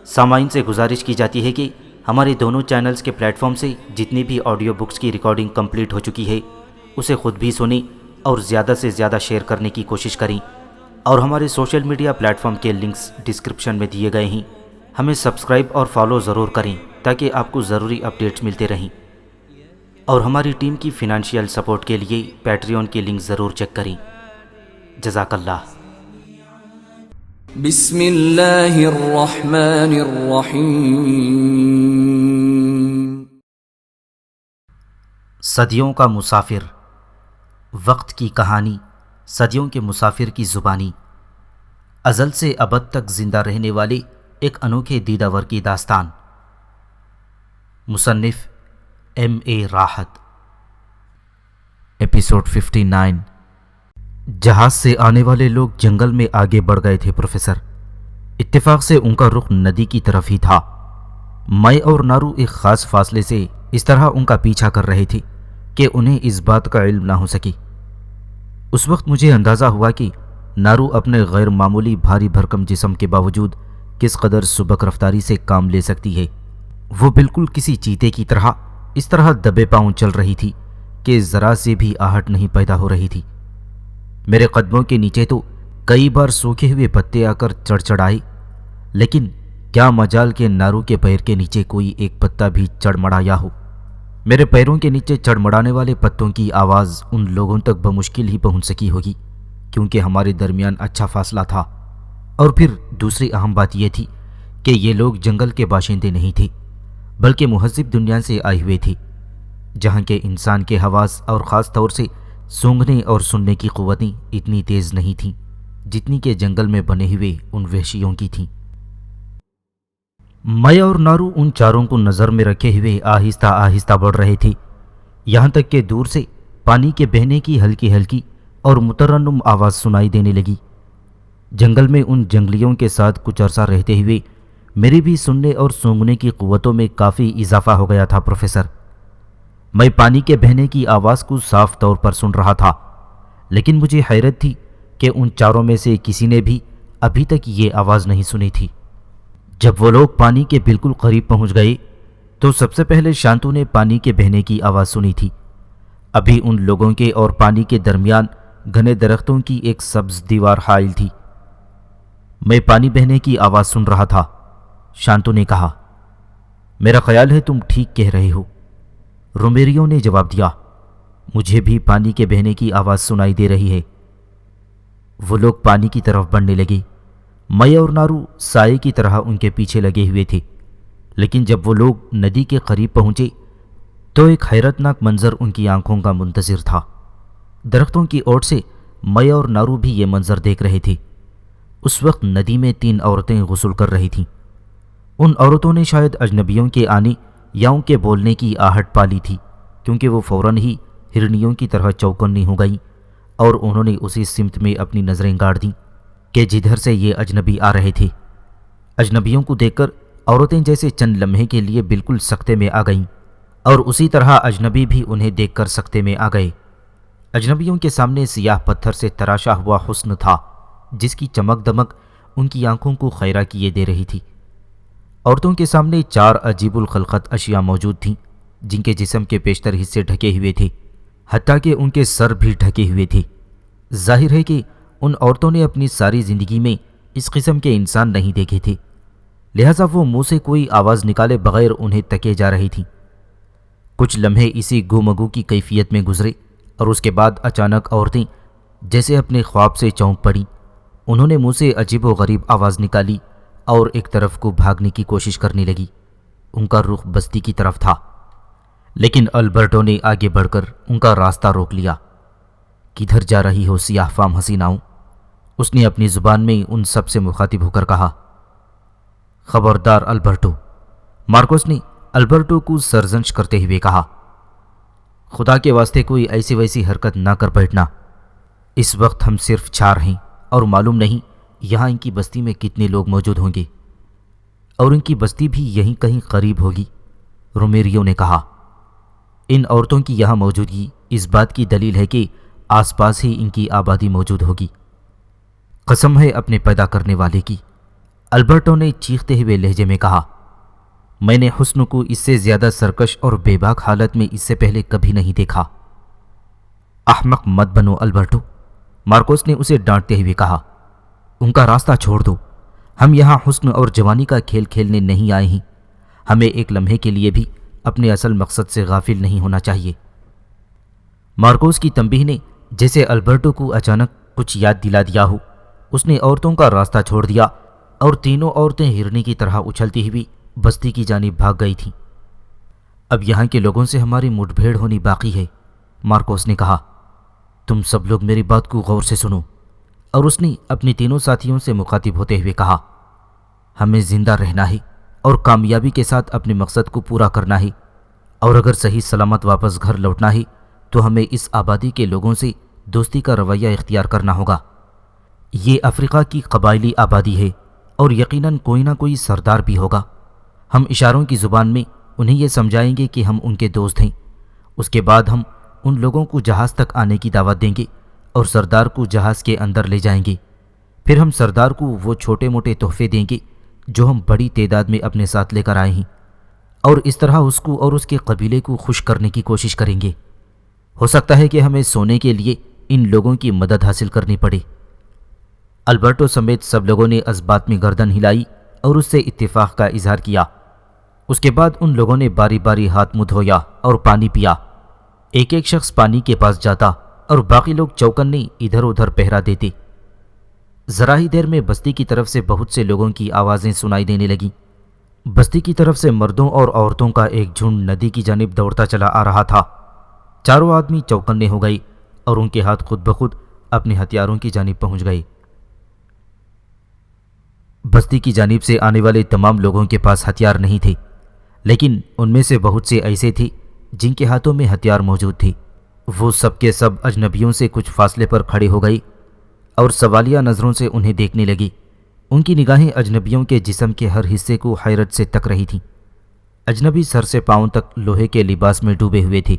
سامعین سے گزارش کی جاتی ہے کہ ہمارے دونوں چینلز کے پلیٹ فارم سے جتنی بھی آڈیو بکس کی ریکارڈنگ کمپلیٹ ہو چکی ہے اسے خود بھی سنیں اور زیادہ سے زیادہ شیئر کرنے کی کوشش کریں، اور ہمارے سوشل میڈیا پلیٹ فارم کے لنکس ڈسکرپشن میں دیے گئے ہیں، ہمیں سبسکرائب اور فالو ضرور کریں تاکہ آپ کو ضروری اپڈیٹس ملتے رہیں، اور ہماری ٹیم کی فنانشیل سپورٹ کے لیے پیٹریون کے لنک ضرور چیک کریں۔ جزاک اللہ۔ بسم اللہ الرحمن الرحیم۔ صدیوں کا مسافر، وقت کی کہانی، صدیوں کے مسافر کی زبانی، ازل سے ابد تک زندہ رہنے والے ایک انوکھے دیداور کی داستان۔ مصنف M.A. راحت۔ ایپیسوڈ 59۔ جہاز سے آنے والے لوگ جنگل میں آگے بڑھ گئے تھے پروفیسر۔ اتفاق سے ان کا رخ ندی کی طرف ہی تھا۔ میں اور نارو ایک خاص فاصلے سے اس طرح ان کا پیچھا کر رہے تھے کہ انہیں اس بات کا علم نہ ہو سکی۔ اس وقت مجھے اندازہ ہوا کہ نارو اپنے غیر معمولی بھاری بھرکم جسم کے باوجود کس قدر سبک رفتاری سے کام لے سکتی ہے۔ وہ بالکل کسی چیتے کی طرح اس طرح دبے پاؤں چل رہی تھی کہ ذرا سے بھی آہٹ نہیں پیدا ہو رہی تھی۔ میرے قدموں کے نیچے تو کئی بار سوکھے ہوئے پتے آ کر چڑھ چڑھائے، لیکن کیا مجال کہ نارو کے پیر کے نیچے کوئی ایک پتا بھی چڑھ مڑایا ہو۔ میرے پیروں کے نیچے چڑھ مڑانے والے پتوں کی آواز ان لوگوں تک بمشکل ہی پہنچ سکی ہوگی، کیونکہ ہمارے درمیان اچھا فاصلہ تھا، اور پھر دوسری اہم بات یہ تھی کہ یہ لوگ جنگل کے باشندے نہیں تھے بلکہ مہذب دنیا سے آئے ہوئے تھے، جہاں کے انسان کے حواس اور خاص طور سے سونگھنے اور سننے کی قوتیں اتنی تیز نہیں تھیں جتنی کہ جنگل میں بنے ہوئے ان وحشیوں کی تھیں۔ میں اور نارو ان چاروں کو نظر میں رکھے ہوئے آہستہ آہستہ بڑھ رہے تھے، یہاں تک کہ دور سے پانی کے بہنے کی ہلکی ہلکی اور مترنم آواز سنائی دینے لگی۔ جنگل میں ان جنگلیوں کے ساتھ کچھ عرصہ رہتے ہوئے میری بھی سننے اور سونگنے کی قوتوں میں کافی اضافہ ہو گیا تھا پروفیسر۔ میں پانی کے بہنے کی آواز کو صاف طور پر سن رہا تھا، لیکن مجھے حیرت تھی کہ ان چاروں میں سے کسی نے بھی ابھی تک یہ آواز نہیں سنی تھی۔ جب وہ لوگ پانی کے بالکل قریب پہنچ گئے تو سب سے پہلے شانتو نے پانی کے بہنے کی آواز سنی تھی۔ ابھی ان لوگوں کے اور پانی کے درمیان گھنے درختوں کی ایک سبز دیوار حائل تھی۔ میں پانی بہنے کی آواز سن رہا تھا۔ شانتو نے کہا، میرا خیال ہے تم ٹھیک کہہ رہے ہو۔ رومیریو نے جواب دیا، مجھے بھی پانی کے بہنے کی آواز سنائی دے رہی ہے۔ وہ لوگ پانی کی طرف بڑھنے لگے۔ میں اور نارو سائے کی طرح ان کے پیچھے لگے ہوئے تھے، لیکن جب وہ لوگ ندی کے قریب پہنچے تو ایک حیرتناک منظر ان کی آنکھوں کا منتظر تھا۔ درختوں کی اوٹ سے میں اور نارو بھی یہ منظر دیکھ رہے تھے۔ اس وقت ندی میں 3 عورتیں غسل کر رہی تھیں۔ ان عورتوں نے شاید اجنبیوں کے آنے یا ان کے بولنے کی آہٹ پالی تھی، کیونکہ وہ فوراً ہی ہرنیوں کی طرح چوکنی ہو گئیں اور انہوں نے اسی سمت میں اپنی نظریں گاڑ دیں کہ جدھر سے یہ اجنبی آ رہے تھے۔ اجنبیوں کو دیکھ کر عورتیں جیسے چند لمحے کے لیے بالکل سکتے میں آ گئیں، اور اسی طرح اجنبی بھی انہیں دیکھ کر سکتے میں آ گئے۔ اجنبیوں کے سامنے سیاہ پتھر سے تراشا ہوا حسن تھا، جس کی چمک دمک ان کی آنکھوں کو خیرہ کیے دے رہی تھی۔ عورتوں کے سامنے 4 عجیب الخلقت اشیاء موجود تھیں، جن کے جسم کے بیشتر حصے ڈھکے ہوئے تھے، حتیٰ کہ ان کے سر بھی ڈھکے ہوئے تھے۔ ظاہر ہے کہ ان عورتوں نے اپنی ساری زندگی میں اس قسم کے انسان نہیں دیکھے تھے، لہٰذا وہ منہ سے کوئی آواز نکالے بغیر انہیں تکے جا رہی تھیں۔ کچھ لمحے اسی گو کی کیفیت میں گزرے، اور اس کے بعد اچانک عورتیں جیسے اپنے خواب سے چونک پڑیں۔ انہوں نے منہ سے عجیب و غریب آواز نکالی اور ایک طرف کو بھاگنے کی کوشش کرنے لگی۔ ان کا رخ بستی کی طرف تھا، لیکن البرٹو نے آگے بڑھ کر ان کا راستہ روک لیا۔ کدھر جا رہی ہو سیاہ فام حسیناؤں؟ اس نے اپنی زبان میں ان سب سے مخاطب ہو کر کہا۔ خبردار البرٹو، مارکوس نے البرٹو کو سرزنش کرتے ہوئے کہا، خدا کے واسطے کوئی ایسی ویسی حرکت نہ کر بیٹھنا۔ اس وقت ہم صرف 4 ہیں اور معلوم نہیں یہاں ان کی بستی میں کتنے لوگ موجود ہوں گے، اور ان کی بستی بھی یہیں کہیں قریب ہوگی، رومیریو نے کہا۔ ان عورتوں کی یہاں موجودگی اس بات کی دلیل ہے کہ آس پاس ہی ان کی آبادی موجود ہوگی۔ قسم ہے اپنے پیدا کرنے والے کی، البرٹو نے چیختے ہوئے لہجے میں کہا، میں نے حسن کو اس سے زیادہ سرکش اور بے باک حالت میں اس سے پہلے کبھی نہیں دیکھا۔ احمق مت بنو البرٹو، مارکوس نے اسے ڈانٹتے ہوئے کہا، ان کا راستہ چھوڑ دو، ہم یہاں حسن اور جوانی کا کھیل کھیلنے نہیں آئے ہیں، ہمیں ایک لمحے کے لیے بھی اپنے اصل مقصد سے غافل نہیں ہونا چاہیے۔ مارکوس کی تنبیہ نے جیسے البرٹو کو اچانک کچھ یاد دلا دیا ہو، اس نے عورتوں کا راستہ چھوڑ دیا اور تینوں عورتیں ہرنی کی طرح اچھلتی ہوئی بستی کی جانب بھاگ گئی تھیں۔ اب یہاں کے لوگوں سے ہماری مٹ بھیڑ ہونی باقی ہے، مارکوس نے کہا، تم سب لوگ میری بات کو غور سے سنو۔ اور اس نے اپنی تینوں ساتھیوں سے مخاطب ہوتے ہوئے کہا، ہمیں زندہ رہنا ہے اور کامیابی کے ساتھ اپنے مقصد کو پورا کرنا ہے، اور اگر صحیح سلامت واپس گھر لوٹنا ہے تو ہمیں اس آبادی کے لوگوں سے دوستی کا رویہ اختیار کرنا ہوگا۔ یہ افریقہ کی قبائلی آبادی ہے اور یقیناً کوئی نہ کوئی سردار بھی ہوگا۔ ہم اشاروں کی زبان میں انہیں یہ سمجھائیں گے کہ ہم ان کے دوست ہیں۔ اس کے بعد ہم ان لوگوں کو جہاز تک آنے کی دعوت دیں گے اور سردار کو جہاز کے اندر لے جائیں گے۔ پھر ہم سردار کو وہ چھوٹے موٹے تحفے دیں گے جو ہم بڑی تعداد میں اپنے ساتھ لے کر آئے ہیں، اور اس طرح اس کو اور اس کے قبیلے کو خوش کرنے کی کوشش کریں گے۔ ہو سکتا ہے کہ ہمیں سونے کے لیے ان لوگوں کی مدد حاصل کرنی پڑے۔ البرٹو سمیت سب لوگوں نے اس بات میں گردن ہلائی اور اس سے اتفاق کا اظہار کیا۔ اس کے بعد ان لوگوں نے باری باری ہاتھ منہ دھویا اور پانی پیا۔ ایک ایک شخص پانی کے پاس جاتا اور باقی لوگ چوکنے ادھر ادھر پہرا دیتے۔ ذرا ہی دیر میں بستی کی طرف سے بہت سے لوگوں کی آوازیں سنائی دینے لگیں۔ بستی کی طرف سے مردوں اور عورتوں کا ایک جھنڈ ندی کی جانب دوڑتا چلا آ رہا تھا۔ چاروں آدمی چوکنے ہو گئے اور ان کے ہاتھ خود بخود اپنے ہتھیاروں کی جانب پہنچ گئے۔ بستی کی جانب سے آنے والے تمام لوگوں کے پاس ہتھیار نہیں تھے، لیکن ان میں سے بہت سے ایسے تھے جن کے ہاتھوں میں ہتھیار موجود تھے۔ وہ سب کے سب اجنبیوں سے کچھ فاصلے پر کھڑے ہو گئے اور سوالیہ نظروں سے انہیں دیکھنے لگے۔ ان کی نگاہیں اجنبیوں کے جسم کے ہر حصے کو حیرت سے تک رہی تھیں۔ اجنبی سر سے پاؤں تک لوہے کے لباس میں ڈوبے ہوئے تھے۔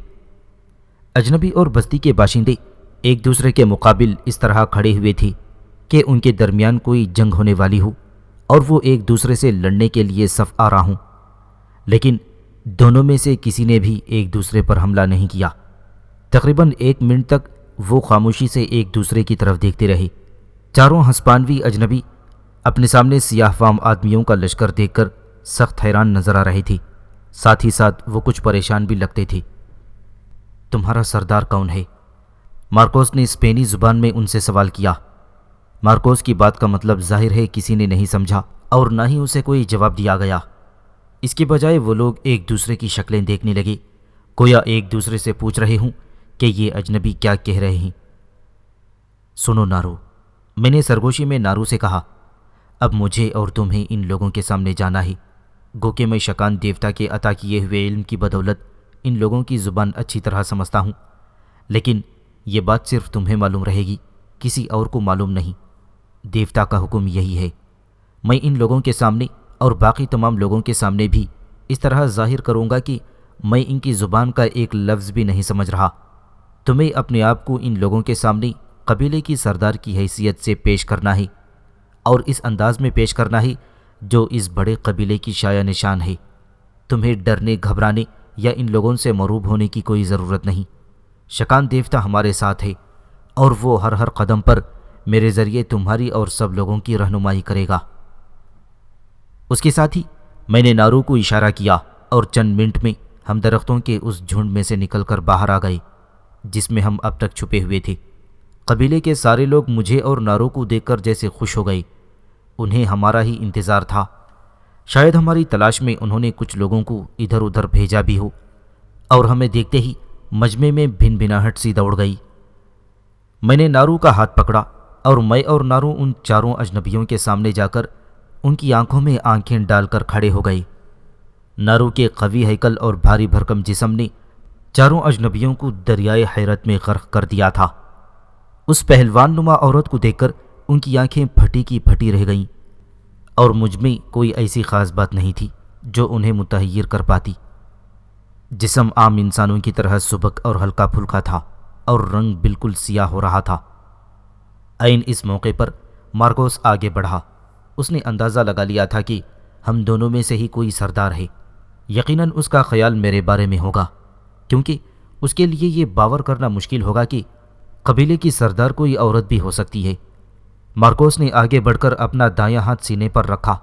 اجنبی اور بستی کے باشندے ایک دوسرے کے مقابل اس طرح کھڑے ہوئے تھے کہ ان کے درمیان کوئی جنگ ہونے والی ہو اور وہ ایک دوسرے سے لڑنے کے لیے صف آ رہا ہوں، لیکن دونوں میں سے کسی نے بھی ایک دوسرے پر حملہ نہیں کیا۔ تقریباً 1 منٹ تک وہ خاموشی سے ایک دوسرے کی طرف دیکھتے رہے۔ چاروں ہسپانوی اجنبی اپنے سامنے سیاہ فام آدمیوں کا لشکر دیکھ کر سخت حیران نظر آ رہے تھے، ساتھ ہی ساتھ وہ کچھ پریشان بھی لگتے تھے۔ تمہارا سردار کون ہے؟ مارکوس نے اسپینی زبان میں ان سے سوال کیا۔ مارکوس کی بات کا مطلب ظاہر ہے کسی نے نہیں سمجھا اور نہ ہی اسے کوئی جواب دیا گیا۔ اس کے بجائے وہ لوگ ایک دوسرے کی شکلیں دیکھنے لگے، گویا ایک دوسرے سے پوچھ رہے ہوں کہ یہ اجنبی کیا کہہ رہے ہیں۔ سنو نارو، میں نے سرگوشی میں نارو سے کہا، اب مجھے اور تمہیں ان لوگوں کے سامنے جانا ہے۔ گو کہ میں شکان دیوتا کے عطا کیے ہوئے علم کی بدولت ان لوگوں کی زبان اچھی طرح سمجھتا ہوں، لیکن یہ بات صرف تمہیں معلوم رہے گی، کسی اور کو معلوم نہیں۔ دیوتا کا حکم یہی ہے۔ میں ان لوگوں کے سامنے اور باقی تمام لوگوں کے سامنے بھی اس طرح ظاہر کروں گا کہ میں ان کی زبان کا ایک لفظ بھی نہیں سمجھ رہا۔ تمہیں اپنے آپ کو ان لوگوں کے سامنے قبیلے کی سردار کی حیثیت سے پیش کرنا ہے، اور اس انداز میں پیش کرنا ہے جو اس بڑے قبیلے کی شایع نشان ہے۔ تمہیں ڈرنے، گھبرانے یا ان لوگوں سے مروب ہونے کی کوئی ضرورت نہیں۔ شکان دیوتا ہمارے ساتھ ہے اور وہ ہر قدم پر میرے ذریعے تمہاری اور سب لوگوں کی رہنمائی کرے گا۔ اس کے ساتھ ہی میں نے نارو کو اشارہ کیا اور چند منٹ میں ہم درختوں کے اس جھنڈ میں سے نکل کر باہر آ گئے جس میں ہم اب تک چھپے ہوئے تھے۔ قبیلے کے سارے لوگ مجھے اور نارو کو دیکھ کر جیسے خوش ہو گئے۔ انہیں ہمارا ہی انتظار تھا۔ شاید ہماری تلاش میں انہوں نے کچھ لوگوں کو ادھر ادھر بھیجا بھی ہو، اور ہمیں دیکھتے ہی مجمع میں بھن بھناہٹ سی دوڑ گئی۔ میں نے نارو کا ہاتھ پکڑا اور میں اور نارو ان چاروں اجنبیوں کے سامنے جا کر ان کی آنکھوں میں آنکھیں ڈال کر کھڑے ہو گئے۔ نارو کے قوی ہیکل اور بھاری بھرکم جسم نے چاروں اجنبیوں کو دریائے حیرت میں غرق کر دیا تھا۔ اس پہلوان نما عورت کو دیکھ کر ان کی آنکھیں پھٹی کی پھٹی رہ گئیں، اور مجھ میں کوئی ایسی خاص بات نہیں تھی جو انہیں متحیر کر پاتی۔ جسم عام انسانوں کی طرح سبک اور ہلکا پھلکا تھا اور رنگ بالکل سیاہ ہو رہا تھا۔ عین اس موقع پر مارکوس آگے بڑھا اس نے اندازہ لگا لیا تھا کہ ہم دونوں میں سے ہی کوئی سردار ہے۔ یقیناً اس کا خیال میرے بارے میں ہوگا، کیونکہ اس کے لیے یہ باور کرنا مشکل ہوگا کہ قبیلے کی سردار کوئی عورت بھی ہو سکتی ہے۔ مارکوس نے آگے بڑھ کر اپنا دایاں ہاتھ سینے پر رکھا،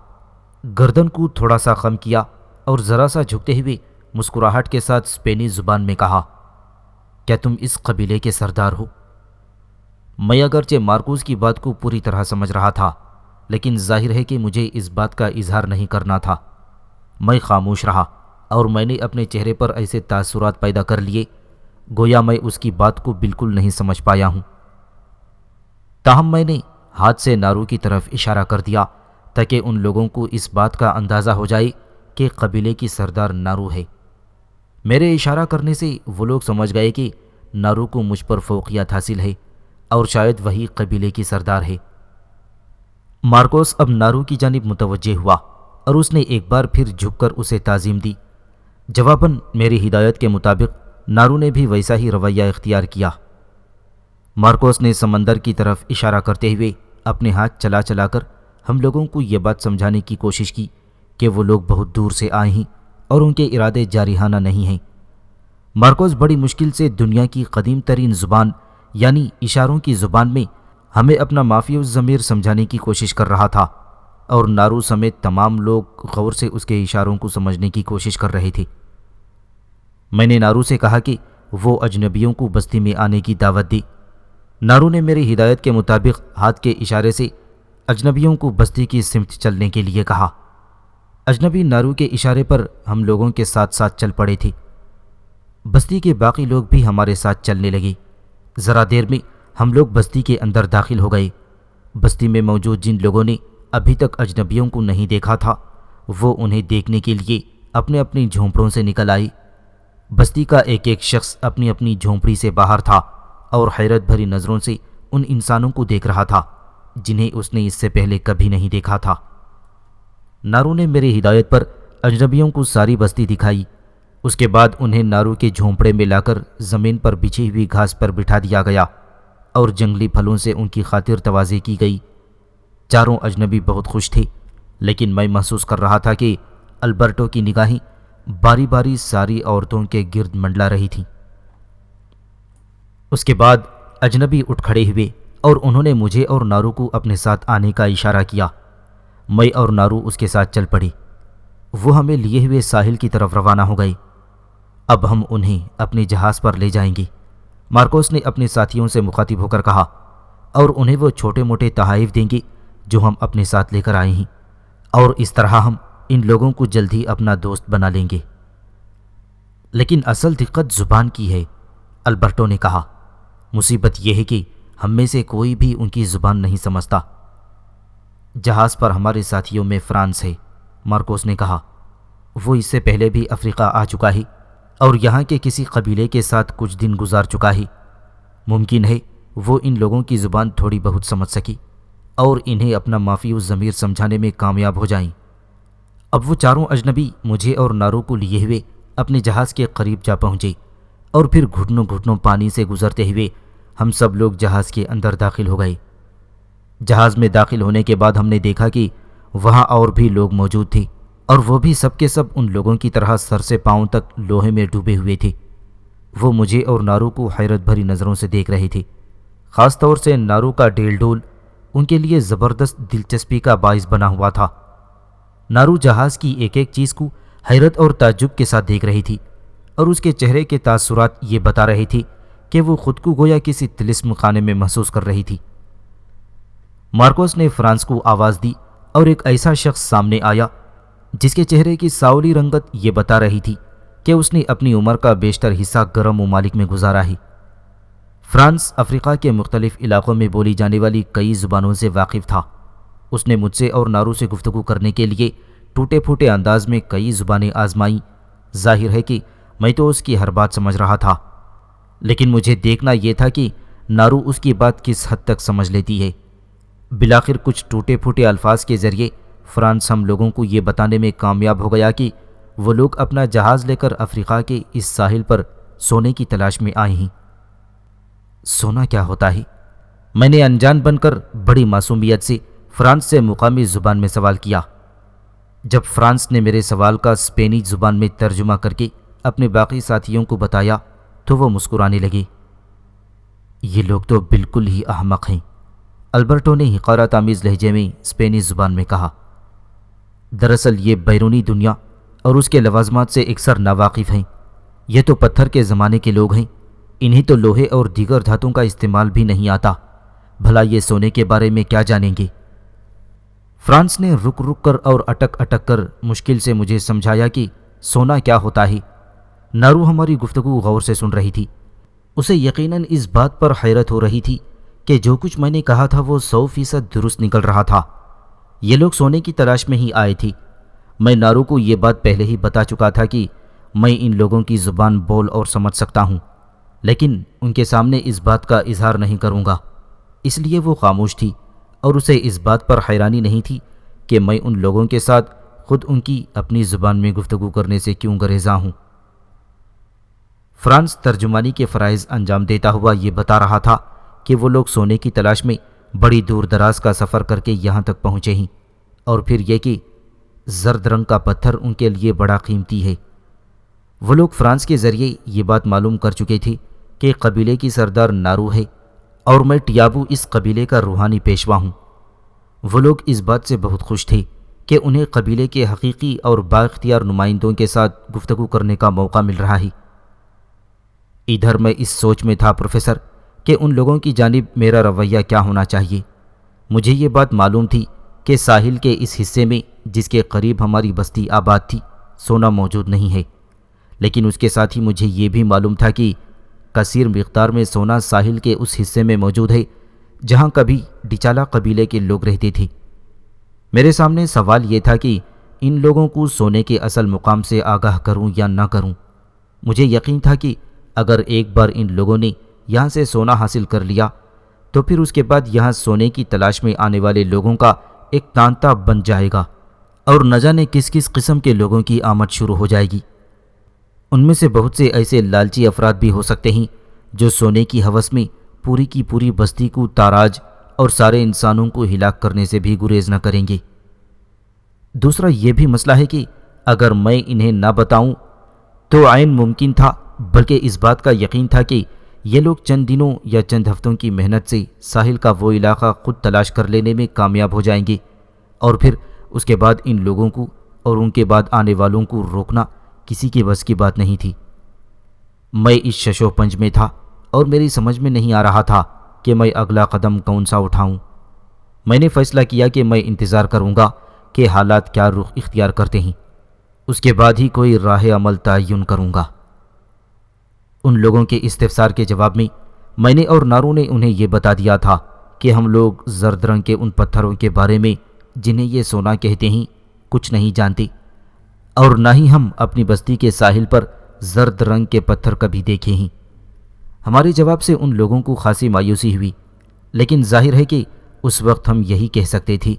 گردن کو تھوڑا سا خم کیا اور ذرا سا جھکتے ہوئے مسکراہٹ کے ساتھ اسپینی زبان میں کہا، کیا تم اس قبیلے کے سردار ہو؟ میں اگرچہ مارکوس کی بات کو پوری طرح سمجھ رہا تھا، لیکن ظاہر ہے کہ مجھے اس بات کا اظہار نہیں کرنا تھا۔ میں خاموش رہا اور میں نے اپنے چہرے پر ایسے تاثرات پیدا کر لیے گویا میں اس کی بات کو بالکل نہیں سمجھ پایا ہوں۔ تاہم میں نے ہاتھ سے نارو کی طرف اشارہ کر دیا تاکہ ان لوگوں کو اس بات کا اندازہ ہو جائے کہ قبیلے کی سردار نارو ہے۔ میرے اشارہ کرنے سے وہ لوگ سمجھ گئے کہ نارو کو مجھ پر فوقیت حاصل ہے اور شاید وہی قبیلے کی سردار ہے۔ مارکوس اب نارو کی جانب متوجہ ہوا اور اس نے ایک بار پھر جھک کر اسے تعظیم دی۔ جواباً میری ہدایت کے مطابق نارو نے بھی ویسا ہی رویہ اختیار کیا۔ مارکوس نے سمندر کی طرف اشارہ کرتے ہوئے اپنے ہاتھ چلا چلا کر ہم لوگوں کو یہ بات سمجھانے کی کوشش کی کہ وہ لوگ بہت دور سے آئے ہیں اور ان کے ارادے جارحانہ نہیں ہیں۔ مارکوس بڑی مشکل سے دنیا کی قدیم ترین زبان یعنی اشاروں کی زبان میں ہمیں اپنا مافی الضمیر سمجھانے کی کوشش کر رہا تھا، اور نارو سمیت تمام لوگ غور سے اس کے اشاروں کو سمجھنے کی کوشش کر رہے تھے۔ میں نے نارو سے کہا کہ وہ اجنبیوں کو بستی میں آنے کی دعوت دی۔ نارو نے میری ہدایت کے مطابق ہاتھ کے اشارے سے اجنبیوں کو بستی کی سمت چلنے کے لیے کہا۔ اجنبی نارو کے اشارے پر ہم لوگوں کے ساتھ ساتھ چل پڑے تھے۔ بستی کے باقی لوگ بھی ہمارے ساتھ چلنے لگے۔ ذرا دیر میں ہم لوگ بستی کے اندر داخل ہو گئے۔ بستی میں موجود جن لوگوں نے ابھی تک اجنبیوں کو نہیں دیکھا تھا وہ انہیں دیکھنے کے لیے اپنے اپنی جھونپڑوں سے نکل آئے۔ بستی کا ایک ایک شخص اپنی اپنی جھونپڑی سے باہر تھا اور حیرت بھری نظروں سے ان انسانوں کو دیکھ رہا تھا جنہیں اس نے اس سے پہلے کبھی نہیں دیکھا تھا۔ نارو نے میری ہدایت پر اجنبیوں کو ساری بستی دکھائی۔ اس کے بعد انہیں نارو کے جھونپڑے میں لا کر زمین پر بچھی ہوئی گھاس پر بٹھا دیا گیا اور جنگلی پھلوں سے ان کی خاطر توازی کی گئی۔ چاروں اجنبی بہت خوش تھے، لیکن میں محسوس کر رہا تھا کہ البرٹو کی نگاہیں باری باری ساری عورتوں کے گرد منڈلا رہی تھیں۔ اس کے بعد اجنبی اٹھ کھڑے ہوئے اور انہوں نے مجھے اور نارو کو اپنے ساتھ آنے کا اشارہ کیا۔ میں اور نارو اس کے ساتھ چل پڑے۔ وہ ہمیں لیے ہوئے ساحل کی طرف روانہ ہو گئے۔ اب ہم انہیں اپنے جہاز پر لے جائیں گے، مارکوس نے اپنے ساتھیوں سے مخاطب ہو کر کہا، اور انہیں وہ چھوٹے موٹے تحائف دیں گے جو ہم اپنے ساتھ لے کر آئے ہیں، اور اس طرح ہم ان لوگوں کو جلد ہی اپنا دوست بنا لیں گے۔ لیکن اصل دقت زبان کی ہے، البرٹو نے کہا۔ مصیبت یہ ہے کہ ہم میں سے کوئی بھی ان کی زبان نہیں سمجھتا۔ جہاز پر ہمارے ساتھیوں میں فرانس ہے، مارکوس نے کہا۔ وہ اس سے پہلے بھی افریقہ آ چکا ہے اور یہاں کے کسی قبیلے کے ساتھ کچھ دن گزار چکا ہے۔ ممکن ہے وہ ان لوگوں کی زبان تھوڑی بہت سمجھ سکی اور انہیں اپنا مافی الضمیر سمجھانے میں کامیاب ہو جائیں۔ اب وہ چاروں اجنبی مجھے اور نارو کو لیے ہوئے اپنے جہاز کے قریب جا پہنچے، اور پھر گھٹنوں گھٹنوں پانی سے گزرتے ہوئے ہم سب لوگ جہاز کے اندر داخل ہو گئے۔ جہاز میں داخل ہونے کے بعد ہم نے دیکھا کہ وہاں اور بھی لوگ موجود تھے، اور وہ بھی سب کے سب ان لوگوں کی طرح سر سے پاؤں تک لوہے میں ڈوبے ہوئے تھے۔ وہ مجھے اور نارو کو حیرت بھری نظروں سے دیکھ رہے تھے۔ خاص طور سے نارو کا ڈیل ڈول ان کے لیے زبردست دلچسپی کا باعث بنا ہوا تھا۔ نارو جہاز کی ایک ایک چیز کو حیرت اور تعجب کے ساتھ دیکھ رہی تھی، اور اس کے چہرے کے تاثرات یہ بتا رہے تھے کہ وہ خود کو گویا کسی طلسم خانے میں محسوس کر رہی تھی۔ مارکوس نے فرانس کو آواز دی اور ایک ایسا شخص سامنے آیا جس کے چہرے کی ساولی رنگت یہ بتا رہی تھی کہ اس نے اپنی عمر کا بیشتر حصہ گرم ممالک میں گزارا ہے۔ فرانس افریقہ کے مختلف علاقوں میں بولی جانے والی کئی زبانوں سے واقف تھا۔ اس نے مجھ سے اور نارو سے گفتگو کرنے کے لیے ٹوٹے پھوٹے انداز میں کئی زبانیں آزمائیں۔ ظاہر ہے کہ میں تو اس کی ہر بات سمجھ رہا تھا، لیکن مجھے دیکھنا یہ تھا کہ نارو اس کی بات کس حد تک سمجھ لیتی ہے۔ بالآخر کچھ ٹوٹے پھوٹے الفاظ کے ذریعے فرانس ہم لوگوں کو یہ بتانے میں کامیاب ہو گیا کہ وہ لوگ اپنا جہاز لے کر افریقہ کے اس ساحل پر سونے کی تلاش میں آئے ہیں۔ سونا کیا ہوتا ہے؟ میں نے انجان بن کر بڑی معصومیت سے فرانس سے مقامی زبان میں سوال کیا۔ جب فرانس نے میرے سوال کا اسپینی زبان میں ترجمہ کر کے اپنے باقی ساتھیوں کو بتایا تو وہ مسکرانے لگے۔ یہ لوگ تو بالکل ہی احمق ہیں، البرٹو نے حقارت آمیز لہجے میں اسپینی زبان میں کہا۔ دراصل یہ بیرونی دنیا اور اس کے لوازمات سے اکثر ناواقف ہیں۔ یہ تو پتھر کے زمانے کے لوگ ہیں، انہیں تو لوہے اور دیگر دھاتوں کا استعمال بھی نہیں آتا، بھلا یہ سونے کے بارے میں کیا جانیں گے؟ فرانس نے رک رک کر اور اٹک اٹک کر مشکل سے مجھے سمجھایا کہ سونا کیا ہوتا ہے۔ نارو ہماری گفتگو غور سے سن رہی تھی۔ اسے یقیناً اس بات پر حیرت ہو رہی تھی کہ جو کچھ میں نے کہا تھا وہ 100% درست نکل رہا تھا۔ یہ لوگ سونے کی تلاش میں ہی آئے تھے۔ میں نارو کو یہ بات پہلے ہی بتا چکا تھا کہ میں ان لوگوں کی زبان بول اور سمجھ سکتا ہوں، لیکن ان کے سامنے اس بات کا اظہار نہیں کروں گا، اس لیے وہ خاموش تھی اور اسے اس بات پر حیرانی نہیں تھی کہ میں ان لوگوں کے ساتھ خود ان کی اپنی زبان میں گفتگو کرنے سے کیوں گریزاں ہوں۔ فرانس ترجمانی کے فرائض انجام دیتا ہوا یہ بتا رہا تھا کہ وہ لوگ سونے کی تلاش میں بڑی دور دراز کا سفر کر کے یہاں تک پہنچے ہیں، اور پھر یہ کہ زرد رنگ کا پتھر ان کے لیے بڑا قیمتی ہے۔ وہ لوگ فرانس کے ذریعے یہ بات معلوم کر چکے تھے کہ قبیلے کی سردار نارو ہے اور میں ٹیابو اس قبیلے کا روحانی پیشوا ہوں۔ وہ لوگ اس بات سے بہت خوش تھے کہ انہیں قبیلے کے حقیقی اور بااختیار نمائندوں کے ساتھ گفتگو کرنے کا موقع مل رہا ہے۔ ادھر میں اس سوچ میں تھا پروفیسر کہ ان لوگوں کی جانب میرا رویہ کیا ہونا چاہیے۔ مجھے یہ بات معلوم تھی کہ ساحل کے اس حصے میں جس کے قریب ہماری بستی آباد تھی سونا موجود نہیں ہے، لیکن اس کے ساتھ ہی مجھے یہ بھی معلوم تھا کہ کثیر مقدار میں سونا ساحل کے اس حصے میں موجود ہے جہاں کبھی ڈچالا قبیلے کے لوگ رہتے تھے۔ میرے سامنے سوال یہ تھا کہ ان لوگوں کو سونے کے اصل مقام سے آگاہ کروں یا نہ کروں۔ مجھے یقین تھا کہ اگر ایک بار ان لوگوں نے یہاں سے سونا حاصل کر لیا تو پھر اس کے بعد یہاں سونے کی تلاش میں آنے والے لوگوں کا ایک تانتا بن جائے گا اور نہ جانے کس کس قسم کے لوگوں کی آمد شروع ہو جائے گی۔ ان میں سے بہت سے ایسے لالچی افراد بھی ہو سکتے ہیں جو سونے کی ہوس میں پوری کی پوری بستی کو تاراج اور سارے انسانوں کو ہلاک کرنے سے بھی گریز نہ کریں گے۔ دوسرا یہ بھی مسئلہ ہے کہ اگر میں انہیں نہ بتاؤں تو عین ممکن تھا، بلکہ اس بات کا یقین تھا کہ یہ لوگ چند دنوں یا چند ہفتوں کی محنت سے ساحل کا وہ علاقہ خود تلاش کر لینے میں کامیاب ہو جائیں گے، اور پھر اس کے بعد ان لوگوں کو اور ان کے بعد آنے والوں کو روکنا کسی کے بس کی بات نہیں تھی۔ میں اس شش و پنج میں تھا اور میری سمجھ میں نہیں آ رہا تھا کہ میں اگلا قدم کون سا اٹھاؤں۔ میں نے فیصلہ کیا کہ میں انتظار کروں گا کہ حالات کیا رخ اختیار کرتے ہیں، اس کے بعد ہی کوئی راہ عمل تعین کروں گا۔ ان لوگوں کے استفسار کے جواب میں نے اور نارو نے انہیں یہ بتا دیا تھا کہ ہم لوگ زرد رنگ کے ان پتھروں کے بارے میں جنہیں یہ سونا کہتے ہیں کچھ نہیں جانتے، اور نہ ہی ہم اپنی بستی کے ساحل پر زرد رنگ کے پتھر کبھی دیکھے ہیں۔ ہمارے جواب سے ان لوگوں کو خاصی مایوسی ہوئی، لیکن ظاہر ہے کہ اس وقت ہم یہی کہہ سکتے تھے۔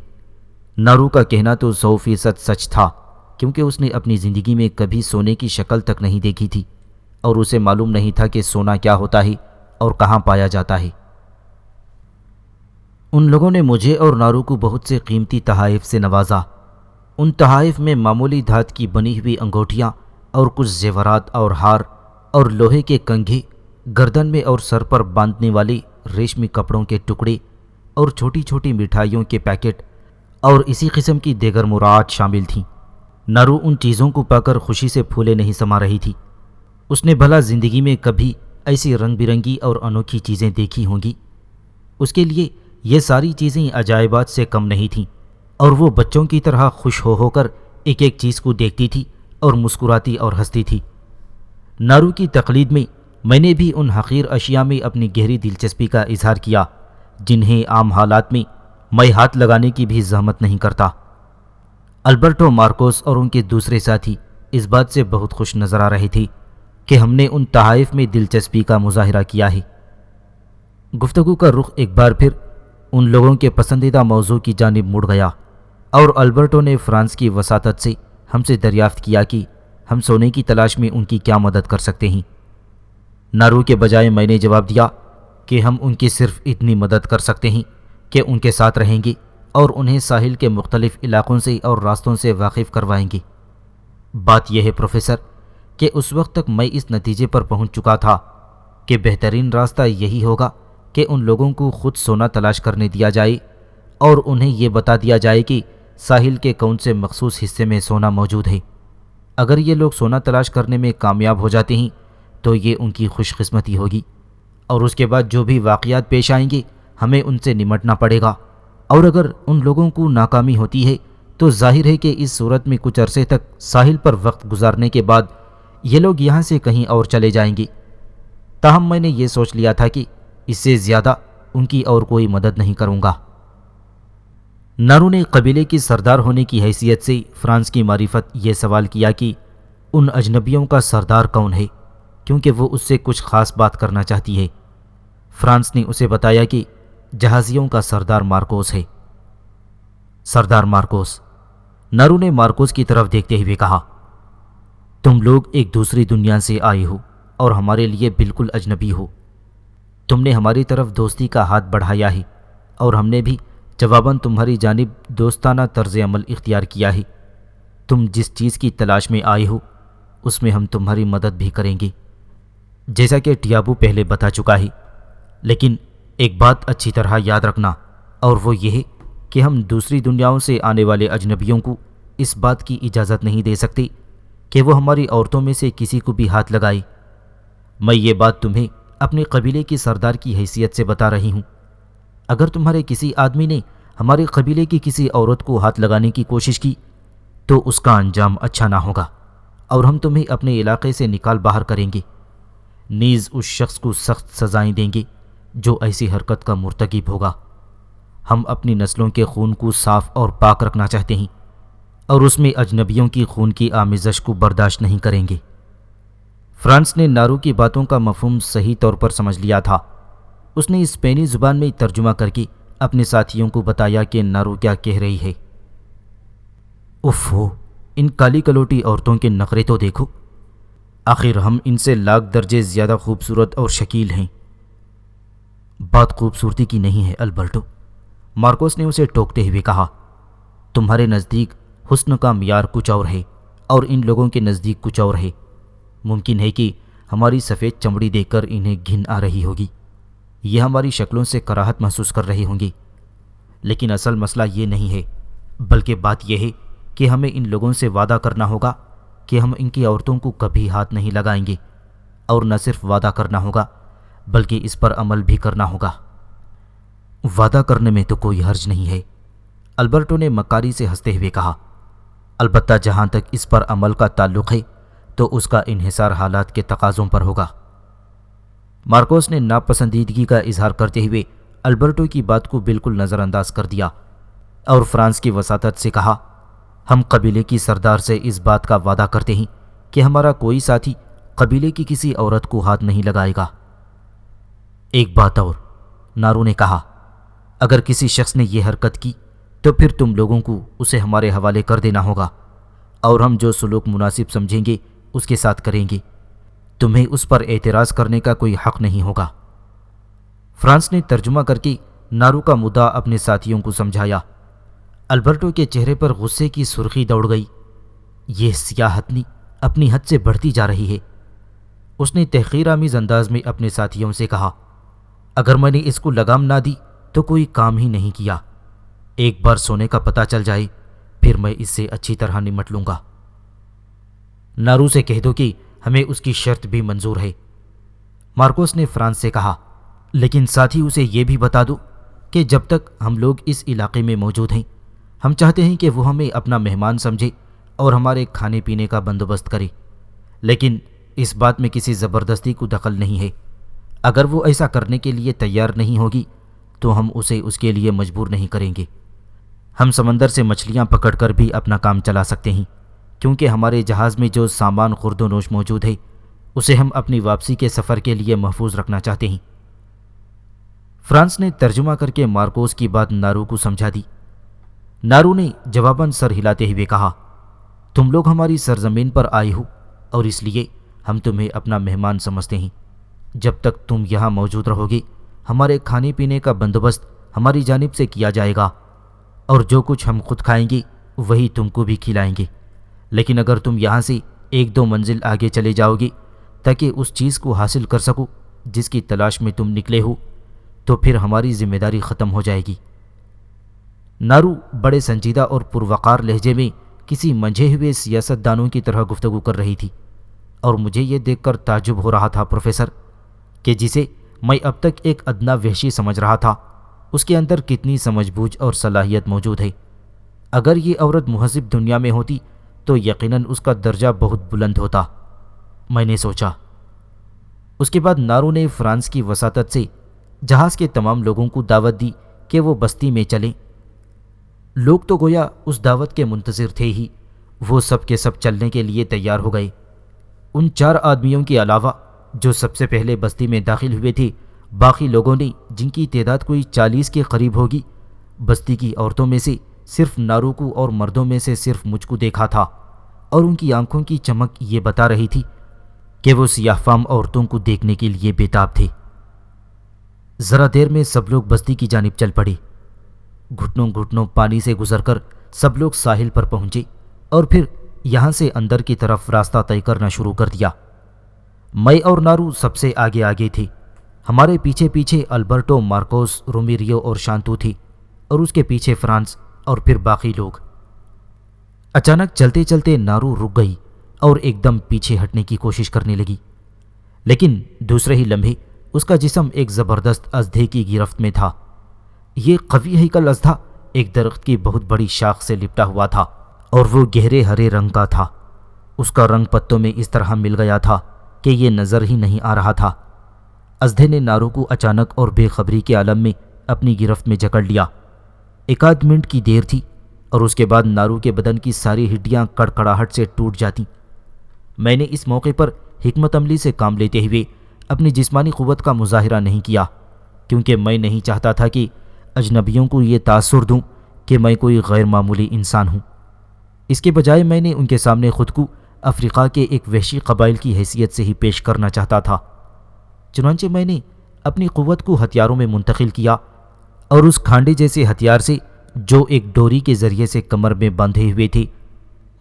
نارو کا کہنا تو 100% سچ تھا، کیونکہ اس نے اپنی زندگی میں کبھی سونے کی شکل تک نہیں دیکھی تھی اور اسے معلوم نہیں تھا کہ سونا کیا ہوتا ہے اور کہاں پایا جاتا ہے۔ ان لوگوں نے مجھے اور نارو کو بہت سے قیمتی تحائف سے نوازا۔ ان تحائف میں معمولی دھات کی بنی ہوئی انگوٹھیاں اور کچھ زیورات اور ہار اور لوہے کے کنگھے، گردن میں اور سر پر باندھنے والے ریشمی کپڑوں کے ٹکڑے اور چھوٹی چھوٹی مٹھائیوں کے پیکٹ اور اسی قسم کی دیگر مراعات شامل تھیں۔ نارو ان چیزوں کو پا کر خوشی سے پھولے نہیں سما رہی تھی۔ اس نے بھلا زندگی میں کبھی ایسی رنگ برنگی اور انوکھی چیزیں دیکھی ہوں گی؟ اس کے لیے یہ ساری چیزیں عجائبات سے کم نہیں تھیں، اور وہ بچوں کی طرح خوش ہو کر ایک ایک چیز کو دیکھتی تھی اور مسکراتی اور ہنستی تھی۔ نارو کی تقلید میں نے بھی ان حقیر اشیاء میں اپنی گہری دلچسپی کا اظہار کیا جنہیں عام حالات میں ہاتھ لگانے کی بھی زحمت نہیں کرتا۔ البرٹو مارکوس اور ان کے دوسرے ساتھی اس بات سے بہت خوش نظر آ رہے تھے کہ ہم نے ان تحائف میں دلچسپی کا مظاہرہ کیا ہے۔ گفتگو کا رخ ایک بار پھر ان لوگوں کے پسندیدہ موضوع کی جانب مڑ گیا، اور البرٹو نے فرانس کی وساطت سے ہم سے دریافت کیا کہ ہم سونے کی تلاش میں ان کی کیا مدد کر سکتے ہیں۔ نارو کے بجائے میں نے جواب دیا کہ ہم ان کی صرف اتنی مدد کر سکتے ہیں کہ ان کے ساتھ رہیں گے اور انہیں ساحل کے مختلف علاقوں سے اور راستوں سے واقف کروائیں گے۔ بات یہ ہے پروفیسر کہ اس وقت تک میں اس نتیجے پر پہنچ چکا تھا کہ بہترین راستہ یہی ہوگا کہ ان لوگوں کو خود سونا تلاش کرنے دیا جائے اور انہیں یہ بتا دیا جائے کہ ساحل کے کون سے مخصوص حصے میں سونا موجود ہے۔ اگر یہ لوگ سونا تلاش کرنے میں کامیاب ہو جاتے ہیں تو یہ ان کی خوش قسمتی ہوگی، اور اس کے بعد جو بھی واقعات پیش آئیں گے ہمیں ان سے نمٹنا پڑے گا، اور اگر ان لوگوں کو ناکامی ہوتی ہے تو ظاہر ہے کہ اس صورت میں کچھ عرصے تک ساحل پر وقت گزارنے کے بعد یہ لوگ یہاں سے کہیں اور چلے جائیں گے۔ تاہم میں نے یہ سوچ لیا تھا کہ اس سے زیادہ ان کی اور کوئی مدد نہیں کروں گا۔ نارو نے قبیلے کی سردار ہونے کی حیثیت سے فرانس کی معرفت یہ سوال کیا کہ ان اجنبیوں کا سردار کون ہے، کیونکہ وہ اس سے کچھ خاص بات کرنا چاہتی ہے۔ فرانس نے اسے بتایا کہ جہازیوں کا سردار مارکوس ہے۔ سردار مارکوس؟ نارو نے مارکوس کی طرف دیکھتے ہوئے کہا، تم لوگ ایک دوسری دنیا سے آئے ہو اور ہمارے لیے بالکل اجنبی ہو۔ تم نے ہماری طرف دوستی کا ہاتھ بڑھایا ہے اور ہم نے بھی جواباً تمہاری جانب دوستانہ طرز عمل اختیار کیا ہے۔ تم جس چیز کی تلاش میں آئے ہو اس میں ہم تمہاری مدد بھی کریں گے، جیسا کہ ٹیابو پہلے بتا چکا ہے۔ لیکن ایک بات اچھی طرح یاد رکھنا، اور وہ یہ ہے کہ ہم دوسری دنیاؤں سے آنے والے اجنبیوں کو اس بات کی اجازت نہیں دے سکتے کہ وہ ہماری عورتوں میں سے کسی کو بھی ہاتھ لگائے۔ میں یہ بات تمہیں اپنے قبیلے کی سردار کی حیثیت سے بتا رہی ہوں۔ اگر تمہارے کسی آدمی نے ہمارے قبیلے کی کسی عورت کو ہاتھ لگانے کی کوشش کی تو اس کا انجام اچھا نہ ہوگا، اور ہم تمہیں اپنے علاقے سے نکال باہر کریں گے، نیز اس شخص کو سخت سزائیں دیں گے جو ایسی حرکت کا مرتکب ہوگا۔ ہم اپنی نسلوں کے خون کو صاف اور پاک رکھنا چاہتے ہیں، اور اس میں اجنبیوں کی خون کی آمیزش کو برداشت نہیں کریں گے۔ فرانس نے نارو کی باتوں کا مفہوم صحیح طور پر سمجھ لیا تھا۔ اس نے اسپینی زبان میں ترجمہ کر کے اپنے ساتھیوں کو بتایا کہ نارو کیا کہہ رہی ہے۔ اف ہو، ان کالی کلوٹی عورتوں کے نخرے تو دیکھو، آخر ہم ان سے لاکھ درجے زیادہ خوبصورت اور شکیل ہیں۔ بات خوبصورتی کی نہیں ہے البرٹو، مارکوس نے اسے ٹوکتے ہوئے کہا، تمہارے نزدیک حسن کا معیار کچھ اور ہے اور ان لوگوں کے نزدیک کچھ اور ہے۔ ممکن ہے کہ ہماری سفید چمڑی دیکھ کر انہیں گھن آ رہی ہوگی، یہ ہماری شکلوں سے کراہت محسوس کر رہے ہوں گے، لیکن اصل مسئلہ یہ نہیں ہے، بلکہ بات یہ ہے کہ ہمیں ان لوگوں سے وعدہ کرنا ہوگا کہ ہم ان کی عورتوں کو کبھی ہاتھ نہیں لگائیں گے، اور نہ صرف وعدہ کرنا ہوگا بلکہ اس پر عمل بھی کرنا ہوگا۔ وعدہ کرنے میں تو کوئی حرج نہیں ہے، البرٹو نے مکاری سے ہنستے ہوئے کہا، البتہ جہاں تک اس پر عمل کا تعلق ہے تو اس کا انحصار حالات کے تقاضوں پر ہوگا۔ مارکوس نے ناپسندیدگی کا اظہار کرتے ہوئے البرٹو کی بات کو بالکل نظر انداز کر دیا اور فرانس کی وساطت سے کہا، ہم قبیلے کی سردار سے اس بات کا وعدہ کرتے ہیں کہ ہمارا کوئی ساتھی قبیلے کی کسی عورت کو ہاتھ نہیں لگائے گا۔ ایک بات اور، نارو نے کہا، اگر کسی شخص نے یہ حرکت کی تو پھر تم لوگوں کو اسے ہمارے حوالے کر دینا ہوگا، اور ہم جو سلوک مناسب سمجھیں گے اس کے ساتھ کریں گے، تمہیں اس پر اعتراض کرنے کا کوئی حق نہیں ہوگا۔ فرانس نے ترجمہ کر کے نارو کا مدعا اپنے ساتھیوں کو سمجھایا۔ البرٹو کے چہرے پر غصے کی سرخی دوڑ گئی، یہ سیاہ ہتھنی اپنی حد سے بڑھتی جا رہی ہے۔ اس نے تحقیرآمیز انداز میں اپنے ساتھیوں سے کہا، اگر میں نے اس کو لگام نہ دی تو کوئی کام ہی نہیں کیا۔ ایک بار سونے کا پتہ چل جائے پھر میں اس سے اچھی طرح نمٹ لوں گا۔ نارو سے کہہ دو کہ ہمیں اس کی شرط بھی منظور ہے، مارکوس نے فرانس سے کہا، لیکن ساتھ ہی اسے یہ بھی بتا دو کہ جب تک ہم لوگ اس علاقے میں موجود ہیں ہم چاہتے ہیں کہ وہ ہمیں اپنا مہمان سمجھے اور ہمارے کھانے پینے کا بندوبست کرے، لیکن اس بات میں کسی زبردستی کو دخل نہیں ہے۔ اگر وہ ایسا کرنے کے لیے تیار نہیں ہوگی تو ہم اسے اس کے لیے مجبور نہیں کریں گے۔ ہم سمندر سے مچھلیاں پکڑ کر بھی اپنا کام چلا سکتے ہیں، کیونکہ ہمارے جہاز میں جو سامان خرد و نوش موجود ہے اسے ہم اپنی واپسی کے سفر کے لیے محفوظ رکھنا چاہتے ہیں۔ فرانس نے ترجمہ کر کے مارکوس کی بات نارو کو سمجھا دی۔ نارو نے جواباً سر ہلاتے ہوئے کہا، تم لوگ ہماری سرزمین پر آئے ہو اور اس لیے ہم تمہیں اپنا مہمان سمجھتے ہیں۔ جب تک تم یہاں موجود رہو گے ہمارے کھانے پینے کا بندوبست ہماری جانب سے کیا جائے گا، اور جو کچھ ہم خود کھائیں گے وہی تم کو بھی کھلائیں گے، لیکن اگر تم یہاں سے 1-2 منزل آگے چلے جاؤ گے تاکہ اس چیز کو حاصل کر سکو جس کی تلاش میں تم نکلے ہو، تو پھر ہماری ذمہ داری ختم ہو جائے گی۔ نارو بڑے سنجیدہ اور پروقار لہجے میں کسی منجھے ہوئے سیاست دانوں کی طرح گفتگو کر رہی تھی، اور مجھے یہ دیکھ کر تعجب ہو رہا تھا پروفیسر کہ جسے میں اب تک ایک ادنا وحشی سمجھ رہا تھا، اس کے اندر کتنی سمجھ بوجھ اور صلاحیت موجود ہے۔ اگر یہ عورت مہذب دنیا میں ہوتی تو یقیناً اس کا درجہ بہت بلند ہوتا، میں نے سوچا۔ اس کے بعد نارو نے فرانس کی وساطت سے جہاز کے تمام لوگوں کو دعوت دی کہ وہ بستی میں چلیں۔ لوگ تو گویا اس دعوت کے منتظر تھے ہی، وہ سب کے سب چلنے کے لیے تیار ہو گئے۔ ان 4 آدمیوں کے علاوہ جو سب سے پہلے بستی میں داخل ہوئے تھے، باقی لوگوں نے، جن کی تعداد کوئی 40 کے قریب ہوگی، بستی کی عورتوں میں سے صرف نارو کو اور مردوں میں سے صرف مجھ کو دیکھا تھا، اور ان کی آنکھوں کی چمک یہ بتا رہی تھی کہ وہ سیاہ فام عورتوں کو دیکھنے کے لیے بےتاب تھے۔ ذرا دیر میں سب لوگ بستی کی جانب چل پڑے۔ گھٹنوں گھٹنوں پانی سے گزر کر سب لوگ ساحل پر پہنچے اور پھر یہاں سے اندر کی طرف راستہ طے کرنا شروع کر دیا۔ میں اور نارو سب سے آگے آگے تھے، ہمارے پیچھے پیچھے البرٹو، مارکوس، رومیریو اور شانتو تھی، اور اس کے پیچھے فرانس اور پھر باقی لوگ۔ اچانک چلتے چلتے نارو رک گئی اور ایک دم پیچھے ہٹنے کی کوشش کرنے لگی، لیکن دوسرے ہی لمحے اس کا جسم ایک زبردست اژدھے کی گرفت میں تھا۔ یہ قوی ہیکل اژدھا ایک درخت کی بہت بڑی شاخ سے لپٹا ہوا تھا، اور وہ گہرے ہرے رنگ کا تھا۔ اس کا رنگ پتوں میں اس طرح مل گیا تھا کہ یہ نظر ہی نہیں آ رہا تھا۔ اژدھے نے نارو کو اچانک اور بے خبری کے عالم میں اپنی گرفت میں جکڑ لیا۔ 1 منٹ کی دیر تھی اور اس کے بعد نارو کے بدن کی ساری ہڈیاں کڑکڑاہٹ سے ٹوٹ جاتی۔ میں نے اس موقع پر حکمت عملی سے کام لیتے ہوئے اپنی جسمانی قوت کا مظاہرہ نہیں کیا، کیونکہ میں نہیں چاہتا تھا کہ اجنبیوں کو یہ تاثر دوں کہ میں کوئی غیر معمولی انسان ہوں۔ اس کے بجائے میں نے ان کے سامنے خود کو افریقہ کے ایک وحشی قبائل کی حیثیت سے ہی پیش کرنا چاہتا تھا۔ چنانچہ میں نے اپنی قوت کو ہتھیاروں میں منتقل کیا اور اس کھانڈے جیسے ہتھیار سے جو ایک ڈوری کے ذریعے سے کمر میں باندھے ہوئے تھے،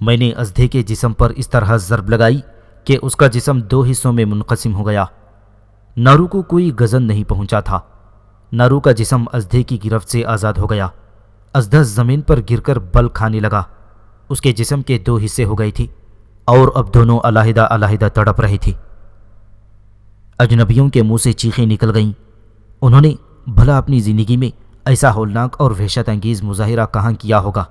میں نے اژدھے کے جسم پر اس طرح ضرب لگائی کہ اس کا جسم 2 حصوں میں منقسم ہو گیا۔ نارو کو کوئی غضن نہیں پہنچا تھا۔ نارو کا جسم اژدھے کی گرفت سے آزاد ہو گیا۔ اژدھا زمین پر گر کر بل کھانے لگا۔ اس کے جسم کے 2 حصے ہو گئے تھے اور اب دونوں علیحدہ علیحدہ تڑپ رہے تھے۔ اجنبیوں کے منہ سے چیخیں نکل گئیں۔ انہوں نے بھلا اپنی زندگی میں ایسا ہولناک اور وحشت انگیز مظاہرہ کہاں کیا ہوگا؟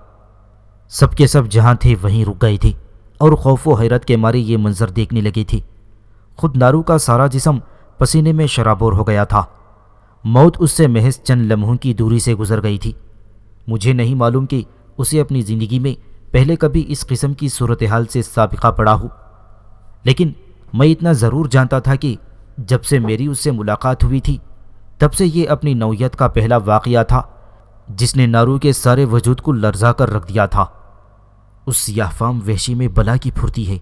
سب کے سب جہاں تھے وہیں رک گئے تھے اور خوف و حیرت کے مارے یہ منظر دیکھنے لگے تھے۔ خود نارو کا سارا جسم پسینے میں شرابور ہو گیا تھا۔ موت اس سے محض چند لمحوں کی دوری سے گزر گئی تھی۔ مجھے نہیں معلوم کہ اسے اپنی زندگی میں پہلے کبھی اس قسم کی صورتحال سے سابقہ پڑا ہو، لیکن میں اتنا ضرور جانتا تھا کہ جب سے میری اس سے ملاقات ہوئی تھی تب سے یہ اپنی نوعیت کا پہلا واقعہ تھا جس نے نارو کے سارے وجود کو لرزا کر رکھ دیا تھا۔ اس سیاہ فام وحشی میں بلا کی پھرتی ہے،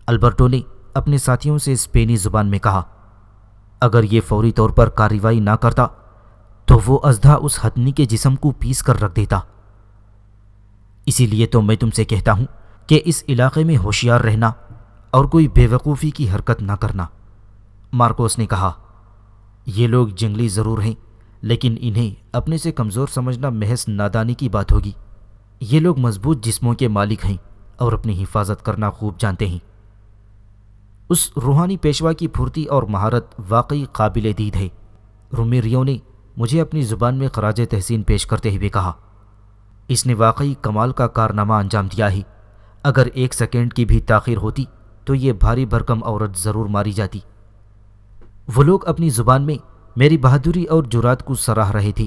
البرٹو نے اپنے ساتھیوں سے اسپینی زبان میں کہا۔ اگر یہ فوری طور پر کارروائی نہ کرتا تو وہ اژدھا اس ہتھنی کے جسم کو پیس کر رکھ دیتا۔ اسی لیے تو میں تم سے کہتا ہوں کہ اس علاقے میں ہوشیار رہنا اور کوئی بے وقوفی کی حرکت نہ کرنا۔ مارکوس نے کہا، یہ لوگ جنگلی ضرور ہیں، لیکن انہیں اپنے سے کمزور سمجھنا محض نادانی کی بات ہوگی۔ یہ لوگ مضبوط جسموں کے مالک ہیں اور اپنی حفاظت کرنا خوب جانتے ہیں۔ اس روحانی پیشوا کی پھرتی اور مہارت واقعی قابل دید ہے۔ رومیریو نے مجھے اپنی زبان میں خراج تحسین پیش کرتے ہوئے کہا، اس نے واقعی کمال کا کارنامہ انجام دیا ہے۔ اگر 1 سیکنڈ کی بھی تاخیر ہوتی تو یہ بھاری بھرکم عورت ضرور ماری جاتی۔ وہ لوگ اپنی زبان میں میری بہادری اور جرات کو سراہ رہے تھے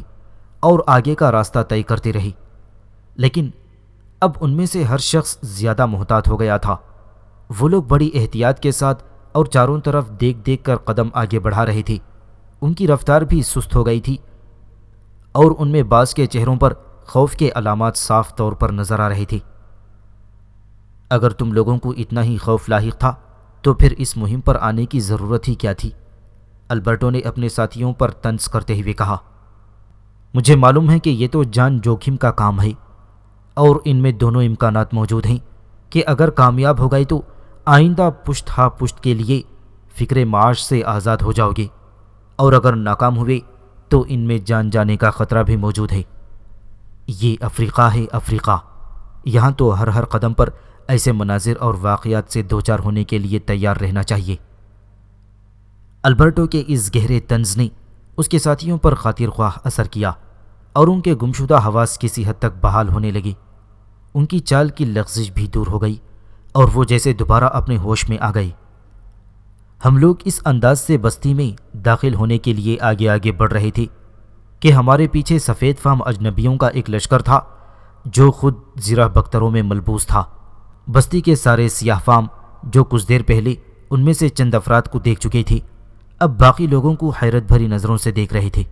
اور آگے کا راستہ طے کرتے رہے، لیکن اب ان میں سے ہر شخص زیادہ محتاط ہو گیا تھا۔ وہ لوگ بڑی احتیاط کے ساتھ اور چاروں طرف دیکھ دیکھ کر قدم آگے بڑھا رہے تھے۔ ان کی رفتار بھی سست ہو گئی تھی اور ان میں بعض کے چہروں پر خوف کے علامات صاف طور پر نظر آ رہے تھے۔ اگر تم لوگوں کو اتنا ہی خوف لاحق تھا تو پھر اس مہم پر آنے کی ضرورت ہی کیا تھی؟ البرٹو نے اپنے ساتھیوں پر طنز کرتے ہوئے کہا۔ مجھے معلوم ہے کہ یہ تو جان جوخم کا کام ہے، اور ان میں دونوں امکانات موجود ہیں کہ اگر کامیاب ہو گئے تو آئندہ پشت ہا پشت کے لیے فکر معاش سے آزاد ہو جاؤ گے، اور اگر ناکام ہوئے تو ان میں جان جانے کا خطرہ بھی موجود ہے۔ یہ افریقہ ہے، افریقہ۔ یہاں تو ہر قدم پر ایسے مناظر اور واقعات سے دوچار ہونے کے لیے تیار رہنا چاہیے۔ البرٹو کے اس گہرے طنز نے اس کے ساتھیوں پر خاطر خواہ اثر کیا، اور ان کے گمشدہ حواس کسی حد تک بحال ہونے لگے۔ ان کی چال کی لغزش بھی دور ہو گئی، اور وہ جیسے دوبارہ اپنے ہوش میں آ گئے۔ ہم لوگ اس انداز سے بستی میں داخل ہونے کے لیے آگے آگے بڑھ رہے تھے کہ ہمارے پیچھے سفید فام اجنبیوں کا ایک لشکر تھا جو خود زرہ بختروں میں ملبوس تھا۔ بستی کے سارے سیاہ فام جو کچھ دیر پہلے ان میں سے چند افراد کو دیکھ چکے تھے، اب باقی لوگوں کو حیرت بھری نظروں سے دیکھ رہے تھے۔